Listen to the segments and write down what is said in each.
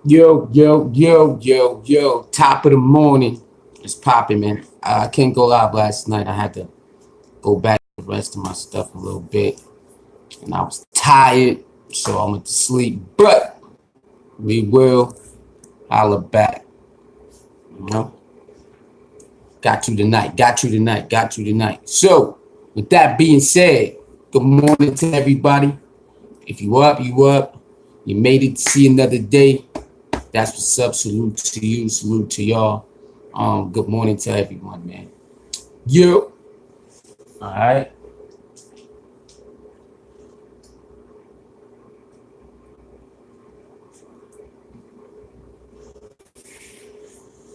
Yo, yo, yo, yo, yo. Top of the morning. It's popping, man. I couldn't go live last night. I had to go back to the rest of my stuff a little bit. And I was tired, so I went to sleep. But we will holler back. You know? Got you tonight. Got you tonight. Got you tonight. So, with that being said, good morning to everybody. If you up, you up. You made it to see another day. That's what's up. Salute to you. Salute to y'all. Good morning to everyone, man. You. All right.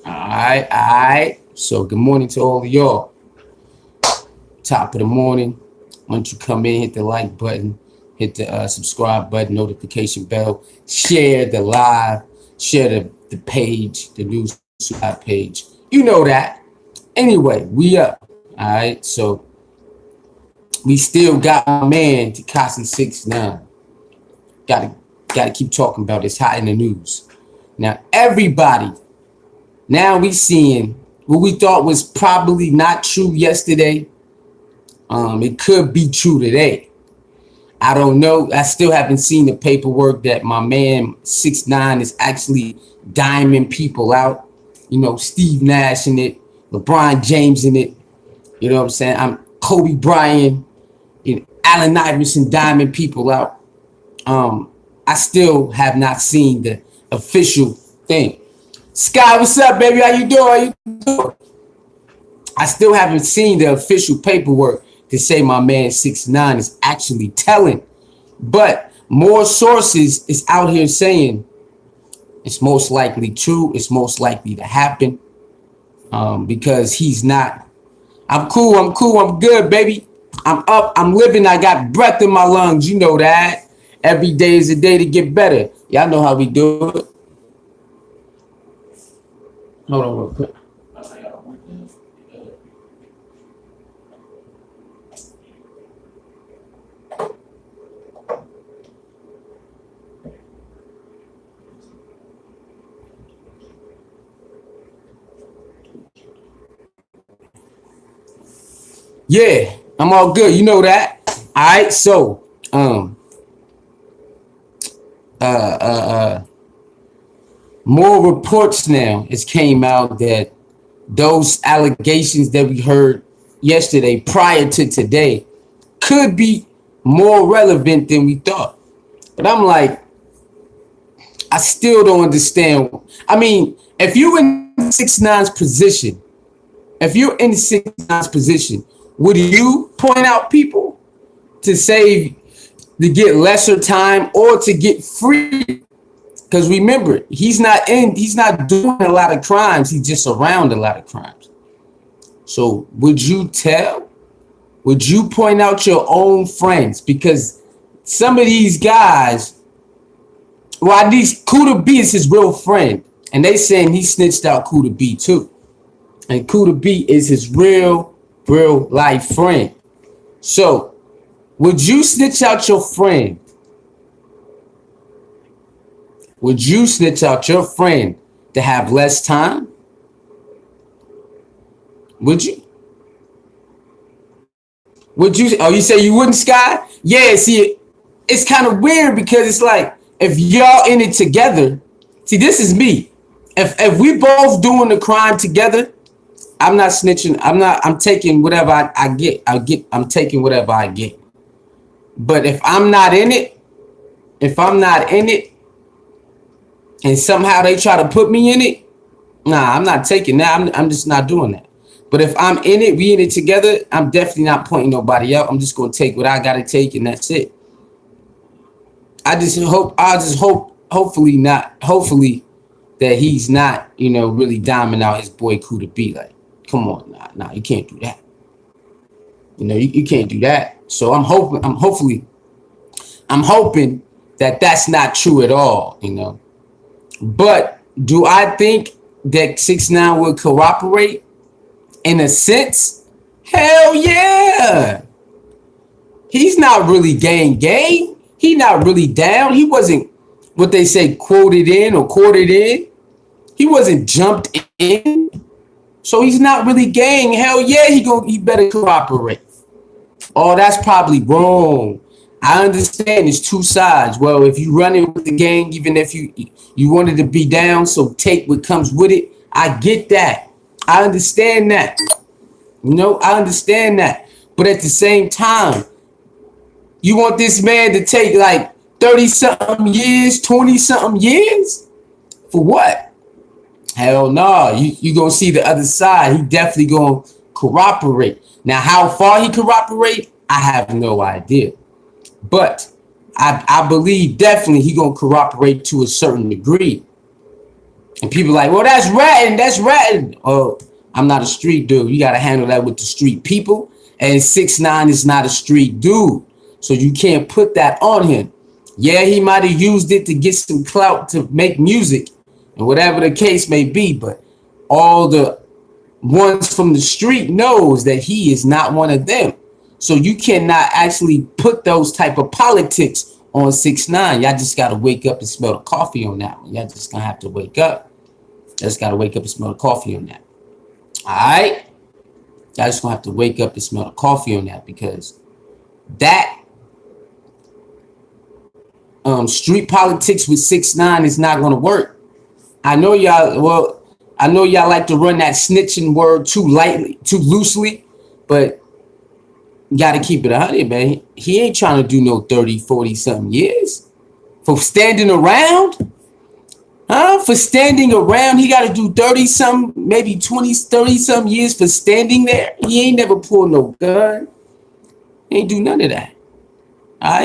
All right. All right. So good morning to all of y'all. Top of the morning. Once you come in, hit the like button, hit the subscribe button, notification bell, share the live, share the page, the news live page. You know that. Anyway, we up. All right. So we still got my man Tekashi 6ix9ine. Gotta keep talking about it. It's hot in the news. Now everybody, now we seeing what we thought was probably not true yesterday. It could be true today. I don't know. I still haven't seen the paperwork that my man 6ix9ine is actually diming people out. You know, Steve Nash in it, LeBron James in it. You know what I'm saying? I'm Kobe Bryant, you know, Allen Iverson diming people out. I still have not seen the official thing. Sky, what's up, baby? How you doing? How you doing? I still haven't seen the official paperwork to say my man 6ix9ine is actually telling. But more sources is out here saying it's most likely true. It's most likely to happen because he's not. I'm cool. I'm cool. I'm good, baby. I'm up. I'm living. I got breath in my lungs. You know that. Every day is a day to get better. Y'all know how we do it. Hold on real quick. Yeah, I'm all good. You know that. All right. So, more reports now has came out that those allegations that we heard yesterday prior to today could be more relevant than we thought. But I'm like, I still don't understand. I mean, if you're in 6ix9ine's position, if you're in 6ix9ine's position, would you point out people to save to get lesser time or to get free? Because remember, he's not doing a lot of crimes. He's just around a lot of crimes. So would you tell? Would you point out your own friends? Because some of these guys, well, at least Kuda B is his real friend. And they saying he snitched out Kuda B too. And Kuda B is his real life friend. So would you snitch out your friend? Would you snitch out your friend to have less time? Would you? Would you? Oh, you say you wouldn't, Sky? Yeah, see, it's kind of weird because it's like if y'all in it together. See, this is me. If we both doing the crime together, I'm not snitching. I'm taking whatever I get. I'm taking whatever I get. But if I'm not in it, and somehow they try to put me in it, nah, I'm not taking that. I'm just not doing that. But if I'm in it, we in it together, I'm definitely not pointing nobody out. I'm just gonna take what I gotta take, and that's it. Hopefully not. Hopefully that he's not, really diming out his boy Kuda B. Like, come on, nah, you can't do that. You can't do that. So I'm hoping that that's not true at all. But do I think that 6ix9ine would cooperate? In a sense, hell yeah. He's not really gang. He not really down. He wasn't what they say, quoted in or quartered in. He wasn't jumped in. So he's not really gang. Hell yeah, he better cooperate. Oh, that's probably wrong. I understand it's two sides. Well, if you run it with the gang, even if you wanted to be down, so take what comes with it. I get that. I understand that. I understand that. But at the same time, you want this man to take like 30 something years, 20 something years? For what? Hell no. You gonna see the other side. He definitely gonna cooperate. Now, how far he cooperate, I have no idea. But I believe definitely he gonna cooperate to a certain degree. And people like, well, that's ratting, that's ratting. Oh, I'm not a street dude. You gotta handle that with the street people. And 6ix9ine is not a street dude. So you can't put that on him. Yeah, he might have used it to get some clout to make music and whatever the case may be, but all the ones from the street knows that he is not one of them. So you cannot actually put those type of politics on 6ix9ine. Y'all just gotta wake up and smell the coffee on that one. Y'all just gonna have to wake up. Just gotta wake up and smell the coffee on that. All right, y'all just gonna have to wake up and smell the coffee on that, because that street politics with 6ix9ine is not gonna work. I know y'all. I know y'all like to run that snitching word too lightly, too loosely, but you got to keep it 100, man. He ain't trying to do no 30, 40 something years for standing around. For standing around, he got to do 30 something, maybe 20, 30 something years for standing there. He ain't never pulled no gun. He ain't do none of that.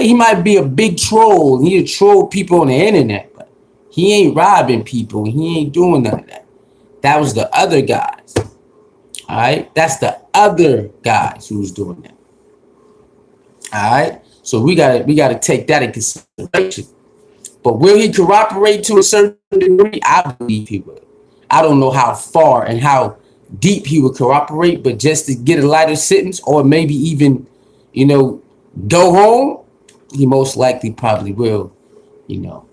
He might be a big troll. He'll troll people on the internet, but he ain't robbing people. He ain't doing none of that. That was the other guys. All right, that's the other guys who was doing that. All right, so we gotta take that in consideration. But will he cooperate to a certain degree? I believe he will. I don't know how far and how deep he would cooperate, but just to get a lighter sentence, or maybe even, go home, he most likely probably will. He might,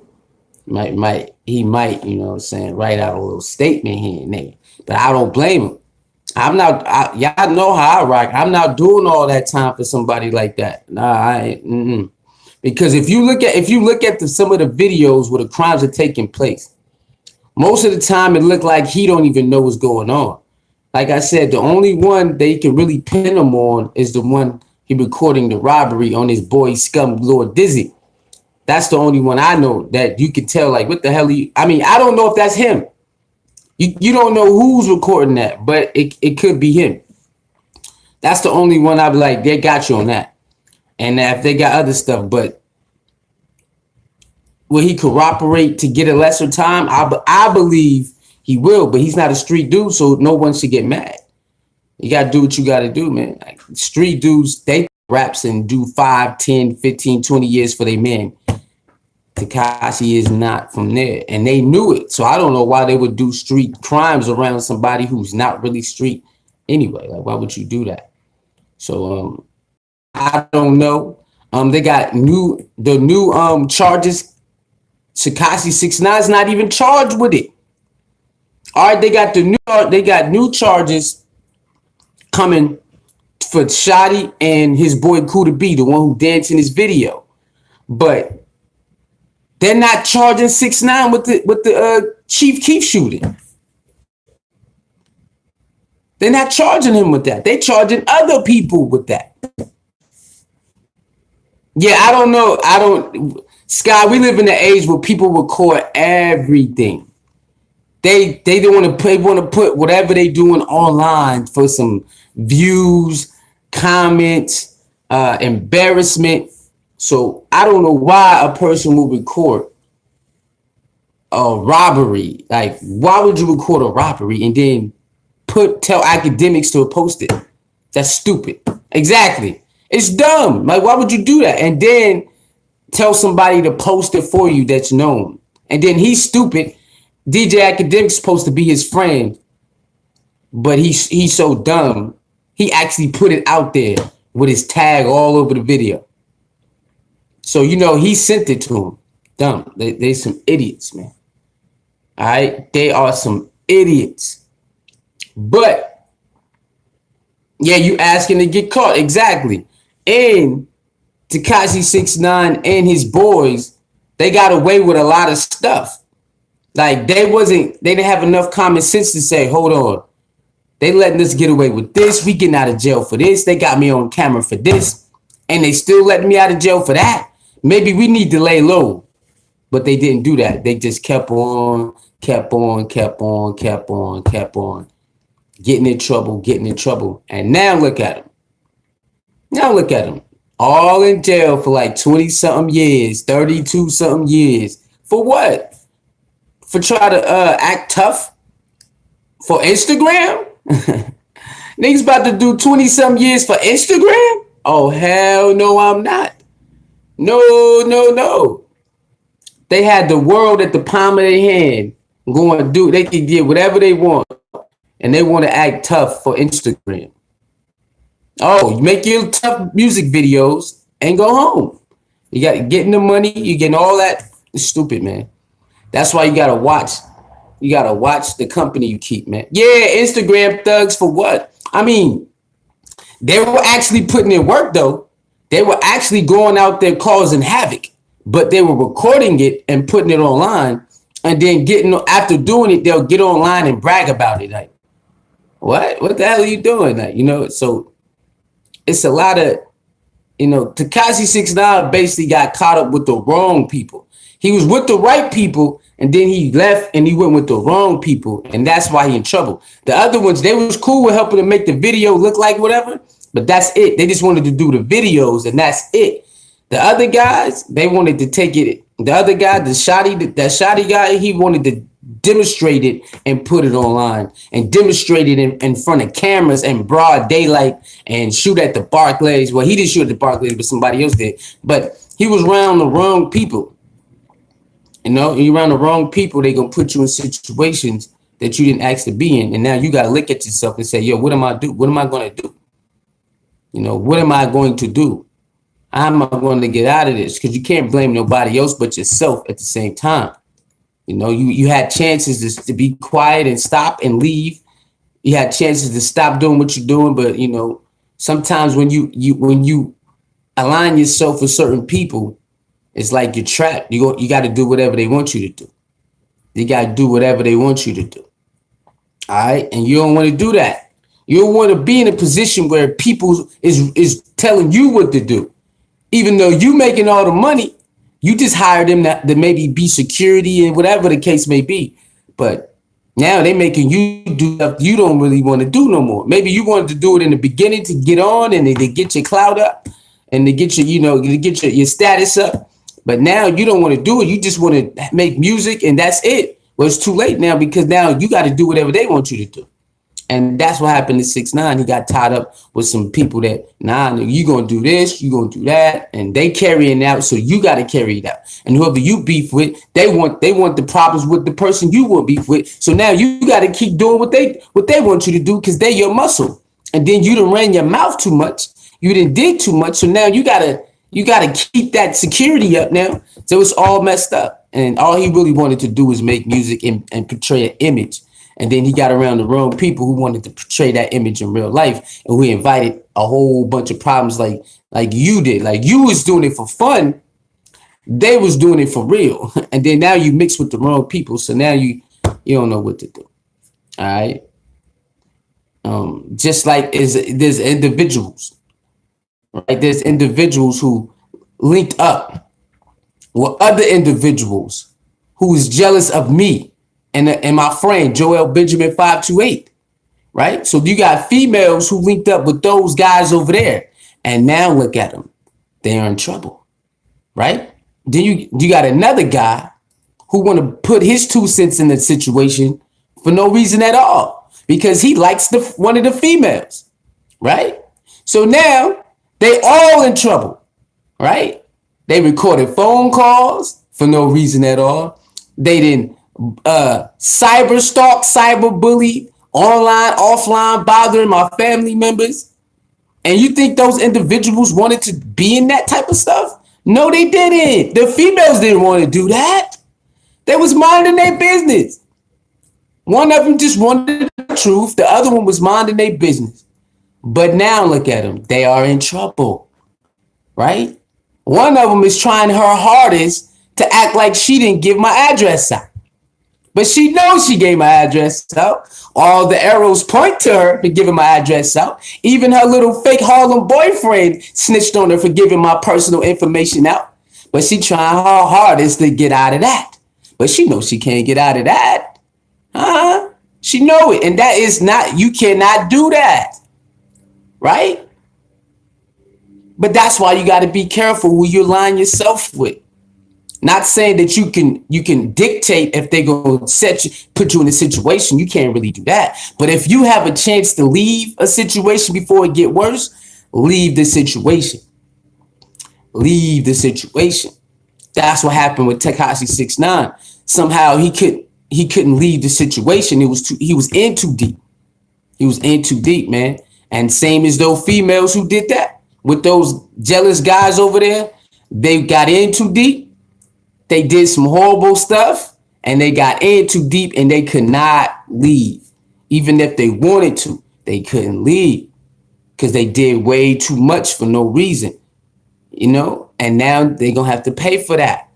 write out a little statement here and there. But I don't blame him. Y'all know how I rock. I'm not doing all that time for somebody like that. Nah, I ain't. Because if you look at some of the videos where the crimes are taking place, most of the time it looked like he don't even know what's going on. Like I said, the only one they can really pin him on is the one he recording the robbery on his boy Scum Lord Dizzy. That's the only one I know that you can tell, like, what the hell I don't know if that's him. You don't know who's recording that, but it could be him. That's the only one I'd be like, they got you on that. And if they got other stuff, but will he cooperate to get a lesser time? I believe he will, but he's not a street dude, so no one should get mad. You got to do what you got to do, man. Like, street dudes, they raps and do 5, 10, 15, 20 years for their men. Tekashi is not from there, and they knew it. So I don't know why they would do street crimes around somebody who's not really street anyway. Like, why would you do that? So I don't know. They got the new charges. Tekashi 6ix9ine's not even charged with it. All right, they got new charges coming for Shotty and his boy Kuda B, the one who danced in his video. But they're not charging 6ix9ine with the Chief Keef shooting. They're not charging him with that. They're charging other people with that. Yeah, I don't know. Sky, we live in an age where people record everything. They don't want to put whatever they doing online for some views, comments, embarrassment. So I don't know why a person will record a robbery. Like, why would you record a robbery and then tell academics to post it? That's stupid. Exactly. It's dumb. Like, why would you do that? And then tell somebody to post it for you that's known. And then he's stupid. DJ Academic's supposed to be his friend, but he's so dumb. He actually put it out there with his tag all over the video. So, he sent it to him. Dumb. They some idiots, man. All right, they are some idiots. But yeah, you asking to get caught exactly. And Tekashi 6ix9ine and his boys, they got away with a lot of stuff. Like they didn't have enough common sense to say, hold on, they letting us get away with this. We getting out of jail for this. They got me on camera for this, and they still letting me out of jail for that. Maybe we need to lay low, but they didn't do that. They just kept on, kept on, kept on, kept on, kept on, getting in trouble, and now look at them. Now look at them, all in jail for like 20 something years, 32 something years. For what? For try to act tough for Instagram? Niggas about to do 20 some years for Instagram? Oh, hell no, I'm not. No, no, no. They had the world at the palm of their hand. Going to do, they can get whatever they want. And they want to act tough for Instagram. Oh, you make your tough music videos and go home. You got getting the money, you getting all that. It's stupid, man. That's why you gotta watch. You gotta watch the company you keep, man. Yeah, Instagram thugs for what? I mean, they were actually putting in work though. They were actually going out there causing havoc, but they were recording it and putting it online, and then getting after doing it, they'll get online and brag about it. Like, what? What the hell are you doing? Like, so it's a lot of, Tekashi 6ix9ine basically got caught up with the wrong people. He was with the right people, and then he left and he went with the wrong people, and that's why he in trouble. The other ones, they was cool with helping to make the video look like whatever, but that's it. They just wanted to do the videos, and that's it. The other guys, they wanted to take it. The other guy, that shoddy guy, he wanted to demonstrate it and put it online and demonstrate it in front of cameras and broad daylight and shoot at the Barclays. Well, he didn't shoot at the Barclays, but somebody else did. But he was around the wrong people. You're around the wrong people, they're going to put you in situations that you didn't ask to be in. And now you got to look at yourself and say, yo, what am I do? What am I going to do? What am I going to do? How am I going to get out of this? Because you can't blame nobody else but yourself at the same time. You had chances to be quiet and stop and leave. You had chances to stop doing what you're doing, but sometimes when you align yourself with certain people, it's like you're trapped. You got to do whatever they want you to do. You got to do whatever they want you to do. All right, and you don't want to do that. You don't want to be in a position where people is telling you what to do, even though you making all the money. You just hired them to maybe be security and whatever the case may be. But now they making you do stuff you don't really want to do no more. Maybe you wanted to do it in the beginning to get on and to get your clout up and to get your, to get your status up. But now you don't want to do it. You just want to make music and that's it. Well, it's too late now because now you got to do whatever they want you to do. And that's what happened to 6ix9ine. He got tied up with some people that, you going to do this, you going to do that. And they carrying it out, so you got to carry it out. And whoever you beef with, they want the problems with the person you want beef with. So now you got to keep doing what they want you to do because they your muscle. And then you done ran your mouth too much. You done did too much. So now you got to keep that security up now. So it's all messed up. And all he really wanted to do was make music and portray an image. And then he got around the wrong people who wanted to portray that image in real life. And we invited a whole bunch of problems like you did. Like you was doing it for fun. They was doing it for real. And then now you mix with the wrong people. So now you don't know what to do. All right. Just like there's individuals, right? There's individuals who linked up with other individuals who is jealous of me. And my friend, Joel Benjamin 528, right? So you got females who linked up with those guys over there. And now look at them. They are in trouble, right? Then you got another guy who want to put his 2 cents in the situation for no reason at all because he likes one of the females, right? So now they all in trouble, right? They recorded phone calls for no reason at all. They didn't cyber stalk, cyber bully, online, offline, bothering my family members. And you think those individuals wanted to be in that type of stuff? No, they didn't. The females didn't want to do that. They was minding their business. One of them just wanted the truth. The other one was minding their business. But now look at them. They are in trouble, right? One of them is trying her hardest to act like she didn't give my address out. But she knows she gave my address out. All the arrows point to her for giving my address out. Even her little fake Harlem boyfriend snitched on her for giving my personal information out. But she trying her hardest to get out of that. But she knows she can't get out of that. She know it. And that is not, you cannot do that. Right? But that's why you got to be careful who you align yourself with. Not saying that you can dictate if they're gonna put you in a situation. You can't really do that. But if you have a chance to leave a situation before it get worse, leave the situation. Leave the situation. That's what happened with Tekashi 6ix9ine. Somehow he couldn't leave the situation. He was in too deep. He was in too deep, man. And same as those females who did that with those jealous guys over there, they got in too deep. They did some horrible stuff and they got in too deep and they could not leave. Even if they wanted to, they couldn't leave because they did way too much for no reason, and now they're going to have to pay for that.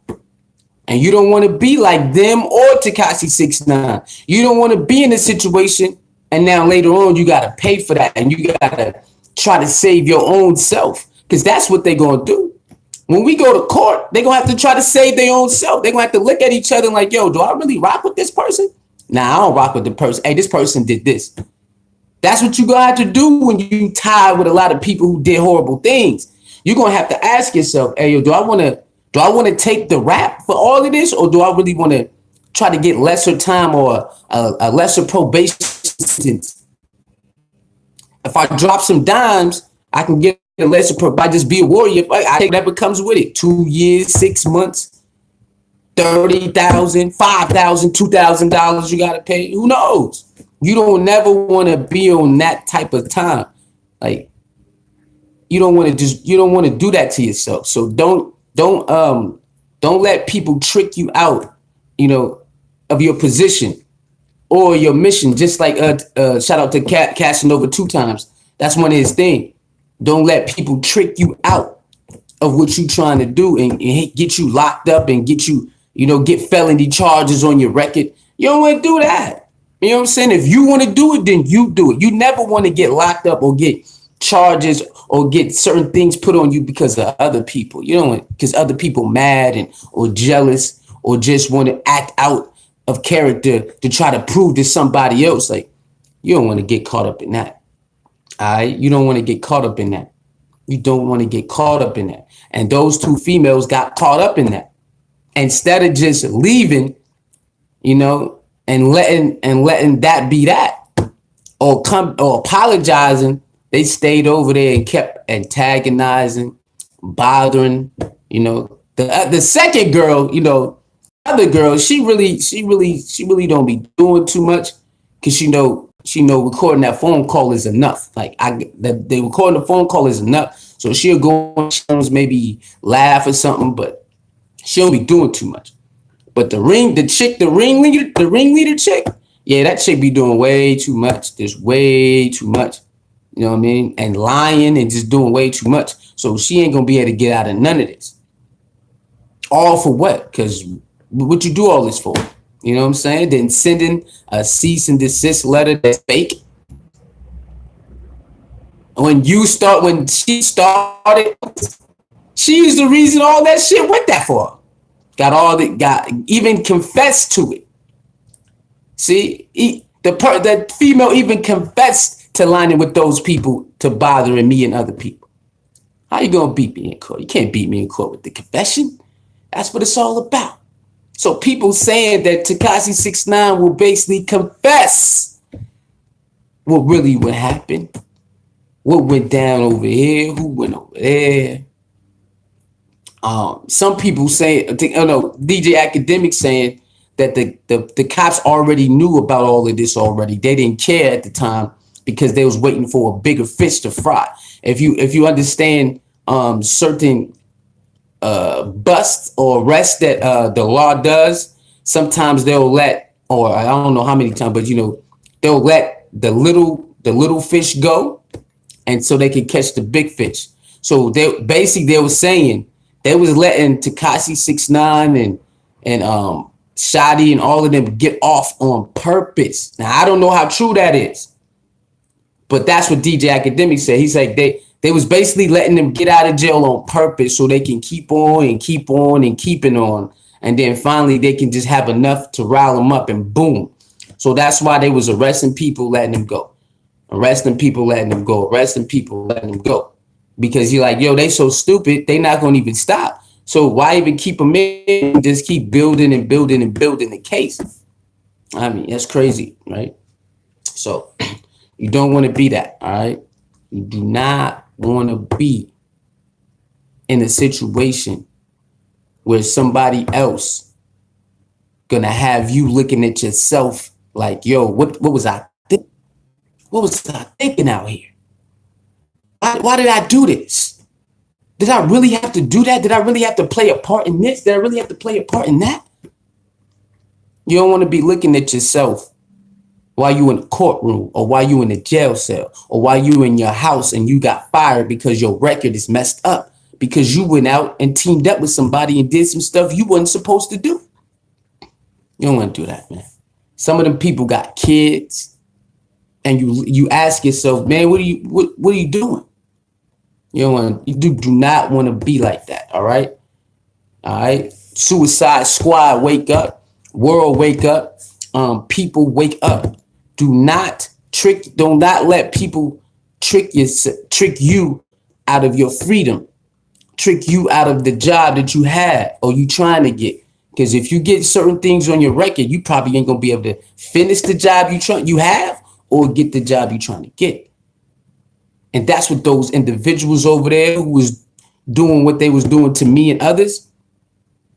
And you don't want to be like them or Tekashi 6ix9ine. You don't want to be in a situation and now later on you got to pay for that and you got to try to save your own self because that's what they're going to do. When we go to court, they're going to have to try to save their own self. They're going to have to look at each other like, yo, do I really rock with this person? Nah, I don't rock with the person. Hey, this person did this. That's what you're going to have to do when you tie with a lot of people who did horrible things. You're going to have to ask yourself, hey, yo, do I want to take the rap for all of this? Or do I really want to try to get lesser time or a lesser probation sentence? If I drop some dimes, I can get unless I just be a warrior, I take whatever comes with it. 2 years, 6 months, $30,000, $5,000, $2,000 you gotta pay. Who knows? You don't never want to be on that type of time. Like you don't want to do that to yourself. So don't let people trick you out, of your position or your mission. Just like shout out to Casanova 2 times. That's one of his things. Don't let people trick you out of what you're trying to do and get you locked up and get you, get felony charges on your record. You don't want to do that. You know what I'm saying? If you want to do it, then you do it. You never want to get locked up or get charges or get certain things put on you because of other people. You know, because other people mad or jealous or just want to act out of character to try to prove to somebody else. Like, you don't want to get caught up in that. All right, you don't want to get caught up in that. You don't want to get caught up in that. And those 2 females got caught up in that. Instead of just leaving, and letting that be that, or apologizing, they stayed over there and kept antagonizing, bothering. The second girl, other girl, she really don't be doing too much because she know recording that phone call is enough. Like they recording the phone call is enough. So she'll go on, maybe laugh or something, but she'll be doing too much. But the ringleader chick, yeah, that chick be doing way too much. There's way too much. You know what I mean? And lying and just doing way too much. So she ain't gonna be able to get out of none of this. All for what? Because what you do all this for? You know what I'm saying? Then sending a cease and desist letter that's fake. When she started, she's the reason all that shit went that far. Even confessed to it. See, the female even confessed to lining with those people to bothering me and other people. How you gonna beat me in court? You can't beat me in court with the confession. That's what it's all about. So people saying that Tekashi 6ix9ine will basically confess what really would happen, what went down over here, who went over there. Some people say, DJ Academic saying that the cops already knew about all of this already. They didn't care at the time because they was waiting for a bigger fish to fry. If you understand certain bust or arrest that the law does, sometimes they'll let, or I don't know how many times, but they'll let the little fish go, and so they can catch the big fish. So they were saying they was letting Tekashi 6ix9ine and Shadi and all of them get off on purpose. Now I don't know how true that is, but that's what DJ Academic said. He's like they was basically letting them get out of jail on purpose so they can keep on and keep on and keeping on, and then finally they can just have enough to rile them up and boom. So that's why they was arresting people, letting them go. Arresting people, letting them go. Arresting people, letting them go. Because you're like, yo, they so stupid, they not going to even stop. So why even keep them in? Just keep building and building and building the case. I mean, that's crazy, right? So you don't want to be that, all right? You do not want to be in a situation where somebody else gonna have you looking at yourself like, yo, what was I thinking? What was I thinking out here? Why did I do this? Did I really have to do that? Did I really have to play a part in this? Did I really have to play a part in that? You don't want to be looking at yourself while you in the courtroom, or while you in the jail cell, or while you in your house and you got fired because your record is messed up because you went out and teamed up with somebody and did some stuff you wasn't supposed to do. You don't want to do that, man. Some of them people got kids, and you ask yourself, man, what are you doing? You do not want to be like that. All right. Suicide Squad, wake up. World, wake up. People, wake up. Do not let people trick you out of your freedom, trick you out of the job that you have or you trying to get. Because if you get certain things on your record, you probably ain't gonna be able to finish the job you have or get the job you're trying to get. And that's what those individuals over there who was doing what they was doing to me and others,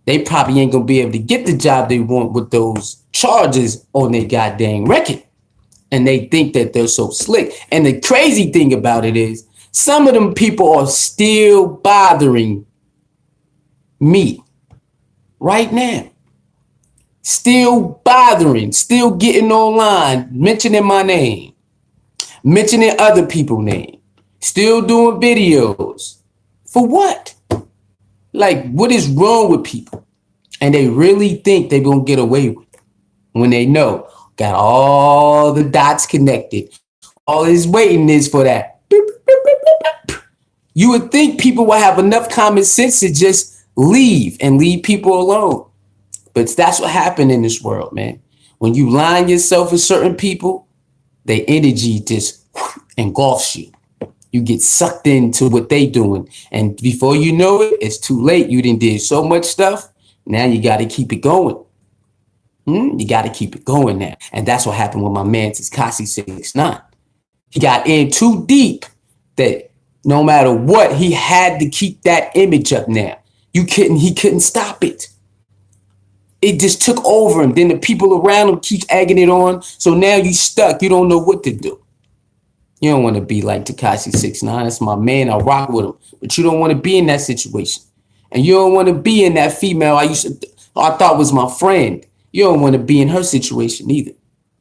they probably ain't gonna be able to get the job they want with those charges on their goddamn record. And they think that they're so slick. And the crazy thing about it is some of them people are still bothering me right now. Still bothering, still getting online, mentioning my name, mentioning other people's name, still doing videos. For what? Like, what is wrong with people? And they really think they're going to get away with it when they know, got all the dots connected. All is waiting is for that. You would think people will have enough common sense to just leave and leave people alone. But that's what happened in this world, man. When you line yourself with certain people, their energy just engulfs you. You get sucked into what they doing. And before you know it, it's too late. You done did so much stuff. Now you got to keep it going. You got to keep it going now. And that's what happened with my man, Tekashi 6ix9ine. He got in too deep that no matter what, he had to keep that image up now. He couldn't stop it. It just took over him. Then the people around him keep egging it on. So now you stuck. You don't know what to do. You don't want to be like Tekashi 6ix9ine. That's my man. I rock with him. But you don't want to be in that situation. And you don't want to be in that female I thought was my friend. You don't want to be in her situation either.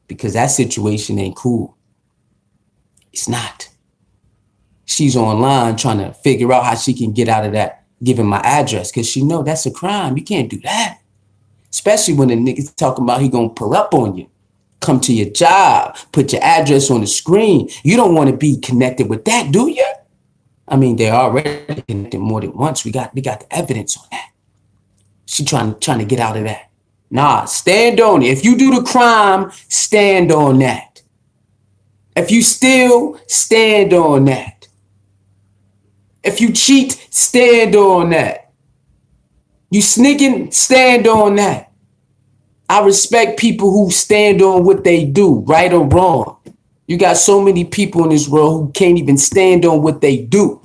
Because that situation ain't cool. It's not. She's online trying to figure out how she can get out of that, giving my address. Because she know that's a crime. You can't do that. Especially when the nigga's talking about he gonna pull up on you, come to your job, put your address on the screen. You don't want to be connected with that, do you? I mean, they're already connected more than once. We got the evidence on that. She trying to get out of that. Nah, stand on it. If you do the crime, stand on that. If you steal, stand on that. If you cheat, stand on that. You sneaking, stand on that. I respect people who stand on what they do, right or wrong. You got so many people in this world who can't even stand on what they do,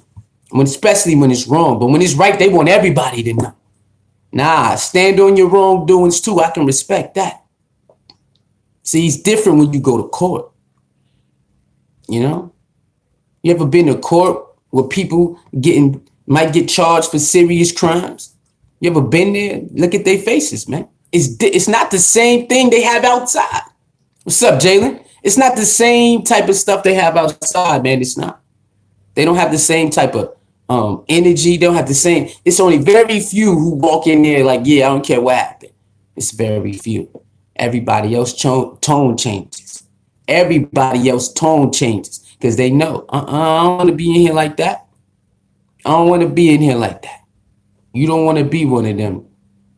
especially when it's wrong. But when it's right, they want everybody to know. Nah, stand on your wrongdoings too. I can respect that. See, it's different when you go to court. You know? You ever been to court with people getting might get charged for serious crimes. You ever been there? Look at their faces, man. It's not the same thing they have outside. What's up, Jalen? It's not the same type of stuff they have outside, man. It's not. They don't have the same type of energy. They don't have the same. It's only very few who walk in there like, yeah, I don't care what happened. It's very few. Everybody else tone changes. Everybody else tone changes because they know, I don't want to be in here like that. I don't want to be in here like that. You don't want to be one of them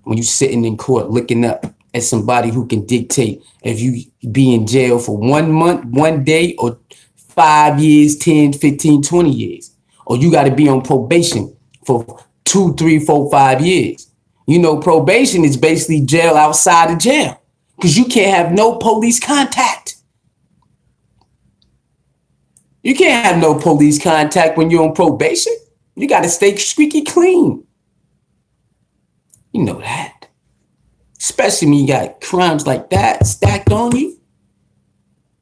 when you're sitting in court looking up at somebody who can dictate if you be in jail for 1 month, 1 day, or 5 years, 10, 15, 20 years. Or you got to be on probation for 2, 3, 4, 5 years. You know, probation is basically jail outside of jail because you can't have no police contact. You can't have no police contact when you're on probation. You got to stay squeaky clean. You know that. Especially when you got crimes like that stacked on you.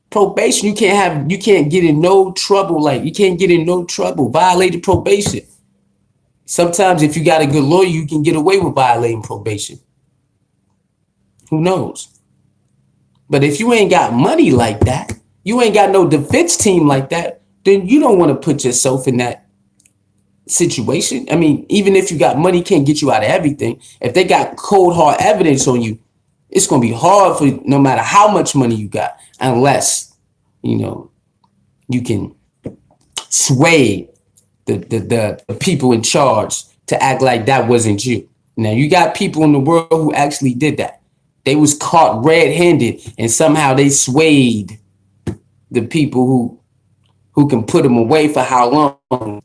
Probation, you can't get in no trouble. Like, you can't get in no trouble. Violated probation. Sometimes if you got a good lawyer, you can get away with violating probation. Who knows? But if you ain't got money like that, you ain't got no defense team like that, then you don't want to put yourself in that situation. I mean, even if you got money, can't get you out of everything. If they got cold hard evidence on you, it's going to be hard for no matter how much money you got, unless, you know, you can sway the people in charge to act like that wasn't you. Now, you got people in the world who actually did that. They was caught red-handed and somehow they swayed the people who can put them away for how long.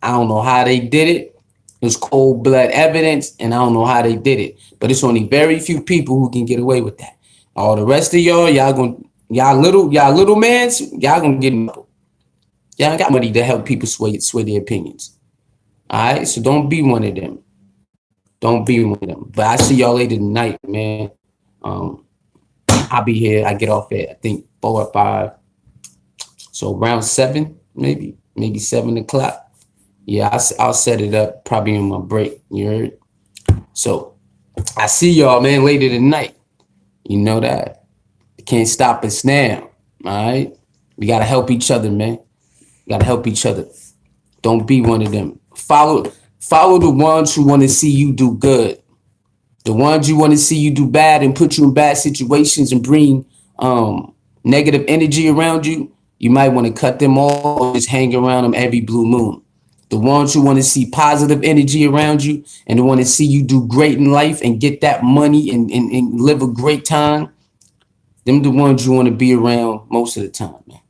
I don't know how they did it. It was cold blood evidence, and I don't know how they did it. But it's only very few people who can get away with that. All the rest of y'all little mans, y'all gonna get in trouble. Y'all got money to help people sway their opinions. All right, so don't be one of them. Don't be one of them. But I see y'all later tonight, man. I'll be here. I get off at I think 4 or 5. So around 7, maybe 7 o'clock. Yeah, I'll set it up probably in my break. You heard? So I see y'all, man, later tonight. You know that. You can't stop us now. All right? We got to help each other, man. We got to help each other. Don't be one of them. Follow the ones who want to see you do good. The ones you want to see you do bad and put you in bad situations and bring negative energy around you, you might want to cut them off or just hang around them every blue moon. The ones who want to see positive energy around you and want to see you do great in life and get that money and live a great time, them the ones you want to be around most of the time, man.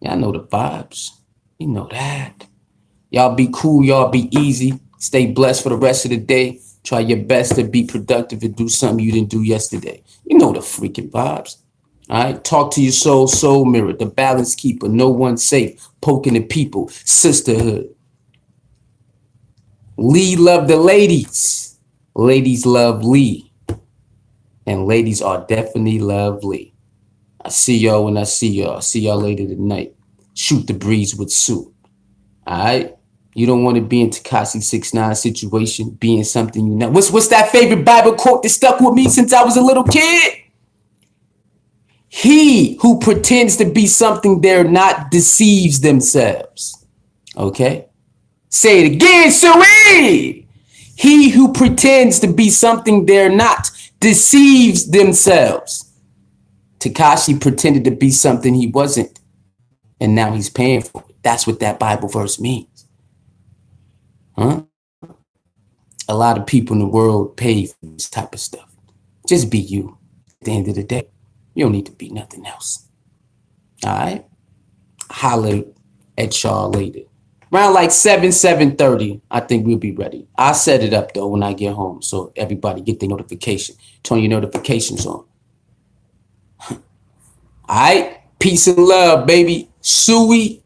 Y'all know the vibes. You know that. Y'all be cool. Y'all be easy. Stay blessed for the rest of the day. Try your best to be productive and do something you didn't do yesterday. You know the freaking vibes. All right. Talk to your soul mirror, the balance keeper. No one safe. Poking the people. Sisterhood. Lee love the ladies. Ladies love Lee. And ladies are definitely lovely. I see y'all when I see y'all. See y'all later tonight. Shoot the breeze with Sue. All right. You don't want to be in Tekashi 6ix9ine situation, being something you know. What's that favorite Bible quote that stuck with me since I was a little kid? He who pretends to be something they're not deceives themselves. Okay? Say it again, Sue. He who pretends to be something they're not deceives themselves. Tekashi pretended to be something he wasn't, and now he's paying for it. That's what that Bible verse means. Huh? A lot of people in the world pay for this type of stuff. Just be you. At the end of the day, you don't need to be nothing else. All right? Holler at y'all later. Around like 7:30, I think we'll be ready. I'll set it up, though, when I get home, so everybody get the notification. Turn your notifications on. All right? Peace and love, baby. Suey.